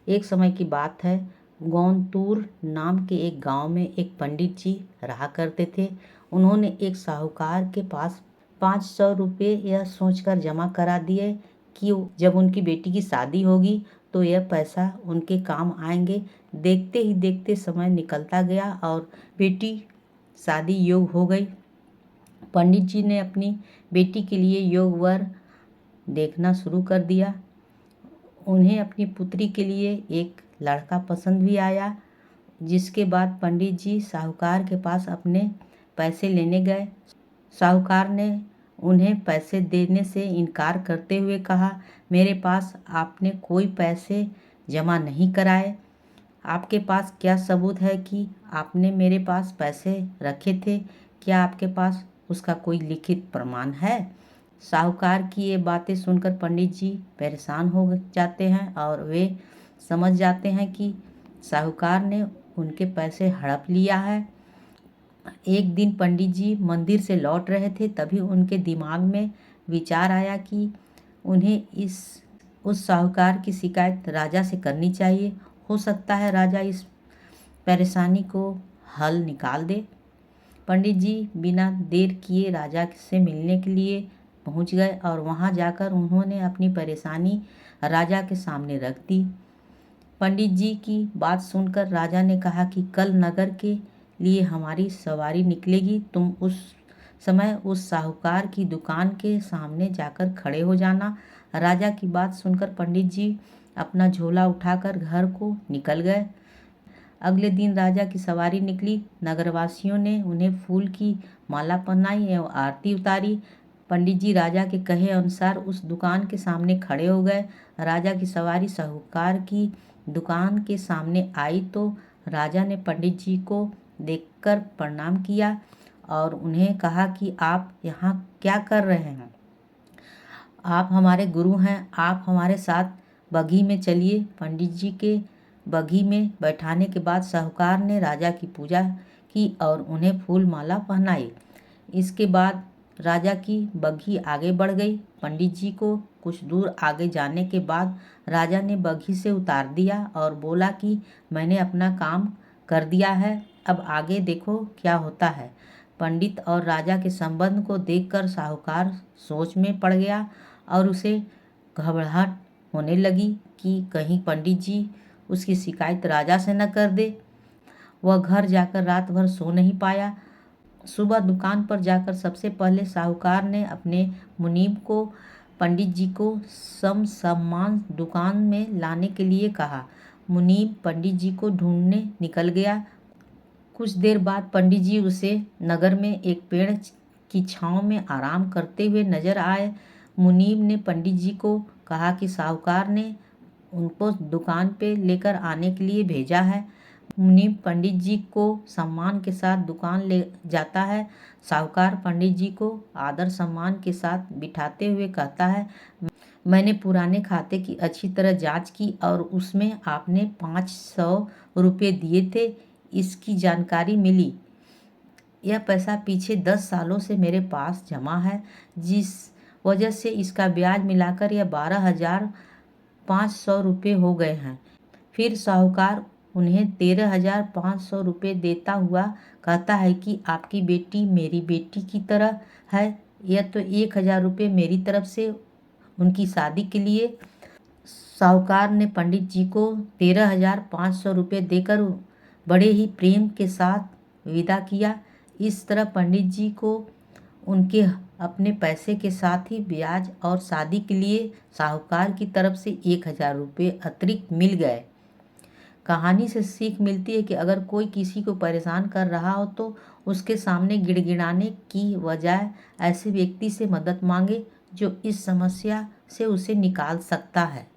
एक समय की बात है, गौनतूर नाम के एक गांव में एक पंडित जी रहा करते थे। उन्होंने एक साहूकार के पास 500 रुपये यह सोचकर जमा करा दिए कि जब उनकी बेटी की शादी होगी तो यह पैसा उनके काम आएंगे। देखते ही देखते समय निकलता गया और बेटी शादी योग हो गई। पंडित जी ने अपनी बेटी के लिए योग वर देखना शुरू कर दिया। उन्हें अपनी पुत्री के लिए एक लड़का पसंद भी आया। जिसके बाद पंडित जी साहूकार के पास अपने पैसे लेने गए। साहूकार ने उन्हें पैसे देने से इनकार करते हुए कहा, मेरे पास आपने कोई पैसे जमा नहीं कराए। आपके पास क्या सबूत है कि आपने मेरे पास पैसे रखे थे? क्या आपके पास उसका कोई लिखित प्रमाण है? साहूकार की ये बातें सुनकर पंडित जी परेशान हो जाते हैं और वे समझ जाते हैं कि साहूकार ने उनके पैसे हड़प लिया है। एक दिन पंडित जी मंदिर से लौट रहे थे, तभी उनके दिमाग में विचार आया कि उन्हें उस साहूकार की शिकायत राजा से करनी चाहिए। हो सकता है राजा इस परेशानी को हल निकाल दे। पंडित जी बिना देर किए राजा से मिलने के लिए पहुंच गए और वहां जाकर उन्होंने अपनी परेशानी राजा के सामने रख दी। पंडित जी की बात सुनकर राजा ने कहा कि कल नगर के लिए हमारी सवारी निकलेगी। तुम उस समय उस साहूकार की दुकान के सामने जाकर खड़े हो जाना। राजा की बात सुनकर पंडित जी अपना झोला उठाकर घर को निकल गए। अगले दिन राजा की सवारी निकली। नगरवासियों ने उन्हें फूल की माला पहनाई एवं आरती उतारी। पंडित जी राजा के कहे अनुसार उस दुकान के सामने खड़े हो गए। राजा की सवारी साहूकार की दुकान के सामने आई तो राजा ने पंडित जी को देखकर प्रणाम किया और उन्हें कहा कि आप यहाँ क्या कर रहे हैं? आप हमारे गुरु हैं, आप हमारे साथ बग्घी में चलिए। पंडित जी के बग्घी में बैठाने के बाद साहूकार ने राजा की पूजा की और उन्हें फूल माला पहनाई। इसके बाद राजा की बग्घी आगे बढ़ गई। पंडित जी को कुछ दूर आगे जाने के बाद राजा ने बग्घी से उतार दिया और बोला कि मैंने अपना काम कर दिया है, अब आगे देखो क्या होता है। पंडित और राजा के संबंध को देखकर साहूकार सोच में पड़ गया और उसे घबराहट होने लगी कि कहीं पंडित जी उसकी शिकायत राजा से न कर दे। वह घर जाकर रात भर सो नहीं पाया। सुबह दुकान पर जाकर सबसे पहले साहूकार ने अपने मुनीब को पंडित जी को सम्मान दुकान में लाने के लिए कहा। मुनीब पंडित जी को ढूंढने निकल गया। कुछ देर बाद पंडित जी उसे नगर में एक पेड़ की छांव में आराम करते हुए नजर आए। मुनीब ने पंडित जी को कहा कि साहूकार ने उनको दुकान पे लेकर आने के लिए भेजा है। मुनीब पंडित जी को सम्मान के साथ दुकान ले जाता है। साहूकार पंडित जी को आदर सम्मान के साथ बिठाते हुए कहता है, मैंने पुराने खाते की अच्छी तरह जांच की और उसमें आपने 500 रुपये दिए थे, इसकी जानकारी मिली। यह पैसा पीछे 10 सालों से मेरे पास जमा है, जिस वजह से इसका ब्याज मिलाकर यह 12,500 रुपये हो गए हैं। फिर साहूकार उन्हें 13,500 रुपये देता हुआ कहता है कि आपकी बेटी मेरी बेटी की तरह है, यह तो 1,000 रुपये मेरी तरफ से उनकी शादी के लिए। साहूकार ने पंडित जी को 13,500 रुपये देकर बड़े ही प्रेम के साथ विदा किया। इस तरह पंडित जी को उनके अपने पैसे के साथ ही ब्याज और शादी के लिए साहूकार की तरफ से 1,000 रुपये अतिरिक्त मिल गए। कहानी से सीख मिलती है कि अगर कोई किसी को परेशान कर रहा हो तो उसके सामने गिड़गिड़ाने की बजाय ऐसे व्यक्ति से मदद मांगे जो इस समस्या से उसे निकाल सकता है।